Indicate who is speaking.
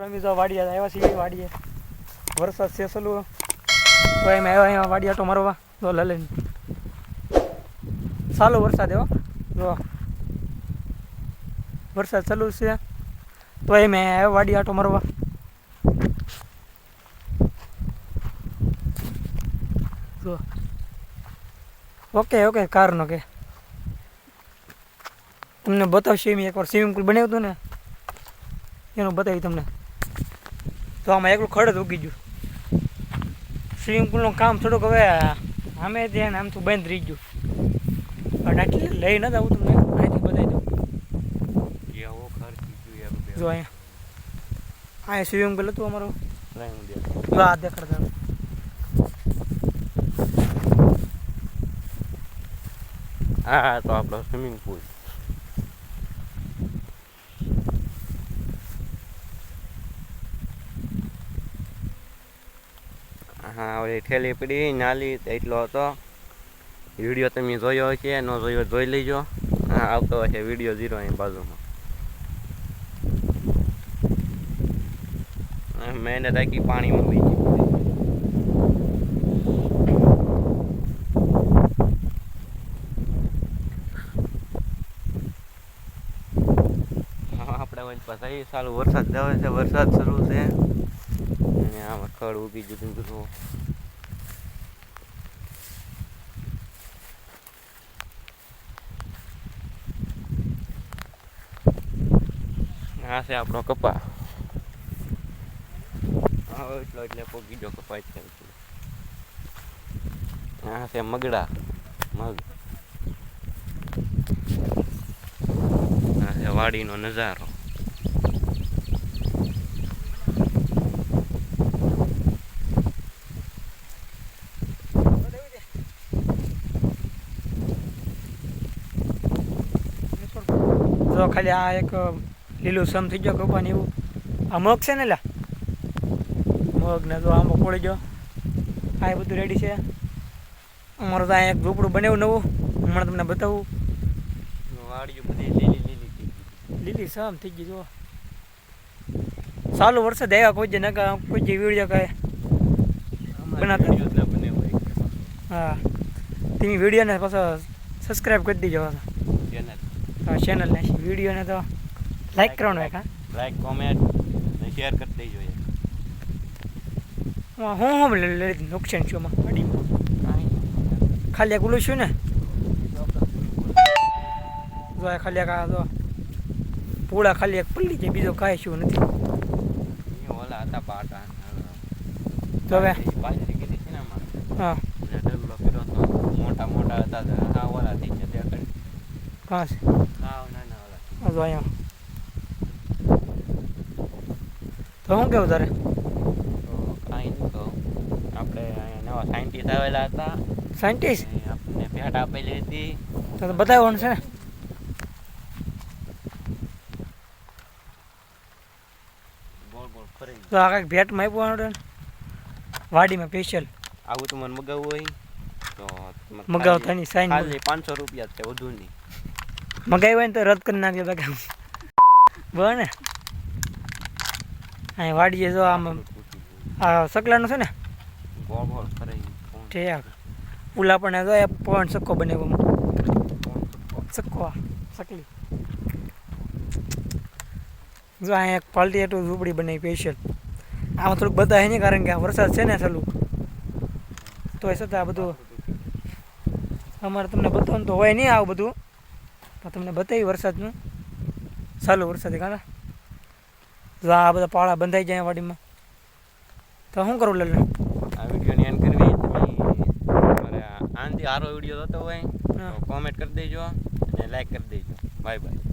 Speaker 1: અમે જો વાડિયા આવ્યા છીએ વાડીએ વરસાદ છે ચાલુ તો એમ આવ્યા અહીંયા વાડિયા તો મારવા જો લલન ચાલુ વરસાદ એવો જો વરસાદ ચાલુ છે તો એમ આવ્યા વાડિયા તો મારવા જો ઓકે ઓકે કારનો કે તમને બતાવશે એમ એકવાર સ્વિમિંગ પુલ બનાવ્યું હતું ને એનું બતાવી તમને તો આમાં એકલું ખડ જ ઉગી ગયું સ્વિમિંગ પુલનું કામ થોડુંક હવે આમે ધ્યાન આમ તો બંધ રહી ગયું પણ આટલી લઈ ન આવું તમને અહીંથી બતાવી દઉં જો અહીંયા સ્વિમિંગ પુલ હતું અમારું આ દેખાડતા
Speaker 2: હા તો આપણો સ્વિમિંગ પુલ હા ઓલી ઠેલી પડી નાલી એટલો હતો વિડીયો તમે જોયો છે ન જોયો જોઈ લેજો હા આવતો હશે વિડીયો 0 અહીં બાજુમાં મેં રાખી પાણીમાં બીજી આપણે પછી ચાલુ વરસાદ આવે છે વરસાદ શરૂ છે અને આમાં ખડ ઉગી જતું બધું આ છે આપણો કપા એટલો એટલે પોગી ગયો કપા છે આ છે મગડા મગ આ છે વાડીનો નજારો
Speaker 1: જો ખાલી આ એક લીલું સમ થઈ ગયો કપાને એવું આ મગ છે ને લા મગ ને જો આંબો પડી ગયો આ બધું રેડી છે અમારું તો અહીંયા એક ઝૂંપડું બનાવ્યું નવું હમણાં તમને બતાવું
Speaker 2: વાડીઓ બધી લીલી
Speaker 1: લીલી સમ થઈ ગઈ જો ચાલુ વરસાદ આવ્યા કોઈ જે નકા કોઈ જે વિડીયો કહે બનાવતા હા તમે વિડીયોને પાછો સબસ્ક્રાઈબ કરી દેજો હા ચેનલને વિડીયોને તો લાઈક કરવાનો હોય હા
Speaker 2: લાઈક કોમેન્ટ અને શેર કરી દેજો
Speaker 1: હું નુકસાન છું એમાં ગાડીમાં ખાલી એક ઓલું છું ને જો ખાલી એક આ જો પૂળા ખાલી એક પલ્લી છે બીજો કાંઈ શું નથી
Speaker 2: ઓલા હતા પાટા
Speaker 1: તો હવે
Speaker 2: બાજરી કીધી છે ને આમાં
Speaker 1: હા
Speaker 2: ડગલો કર્યો તો મોટા મોટા હતા હા ઓલા થઈ ગયા ત્યાં કરી
Speaker 1: કાં છે
Speaker 2: હા ના ઓલા
Speaker 1: જો અહીંયા તો શું કેવું તારે
Speaker 2: તો કાંઈ નહીં તો આપણે અહીંયા નવા સાયન્ટિસ્ટ આવેલા હતા
Speaker 1: સાયન્ટિસ્ટ
Speaker 2: આપણને ભેટ આપેલી હતી
Speaker 1: તો બતાવવાનું છે ને
Speaker 2: ગોળ ગોળ ફરી
Speaker 1: તો આ કાંઈક ભેટમાં આપ્યું વાડીમાં સ્પેશિયલ
Speaker 2: આવું તમારે મગાવવું હોય તો
Speaker 1: મગાવતાની સાઈન
Speaker 2: ખાલી 500 રૂપિયા છે વધુ નહીં
Speaker 1: મગાવી હોય ને તો રદ કરી નાખજો તો બને અહીં વાડીએ જો આમ આ સકલાનું છે ને
Speaker 2: ગોળ ગોળ ફરી
Speaker 1: ઠેક પુલા પણ જો એ પણ સક્કો બનાવ્યો સક્કો સકલી જો અહીંયા એક પાલટી એટલું ઝૂંપડી બનાવી સ્પેશિયલ આમાં થોડુંક બતાવે નહીં કારણ કે આ વરસાદ છે ને ચાલુ તો એ છતાં આ બધું અમારે તમને બતાવવાનું તો હોય નહીં આવું બધું પણ તમને બતાવી વરસાદનું ચાલુ વરસાદ કાં જો આ બધા પાળા બંધાઈ જાય વાડીમાં તો શું કરવું લલ્લુ
Speaker 2: આ વિડીયોની એન્ડ કરવી તમે તમારે આનાથી સારો વિડીયો જોતો હોય તો કોમેન્ટ કરી દેજો અને લાઈક કરી દેજો બાય બાય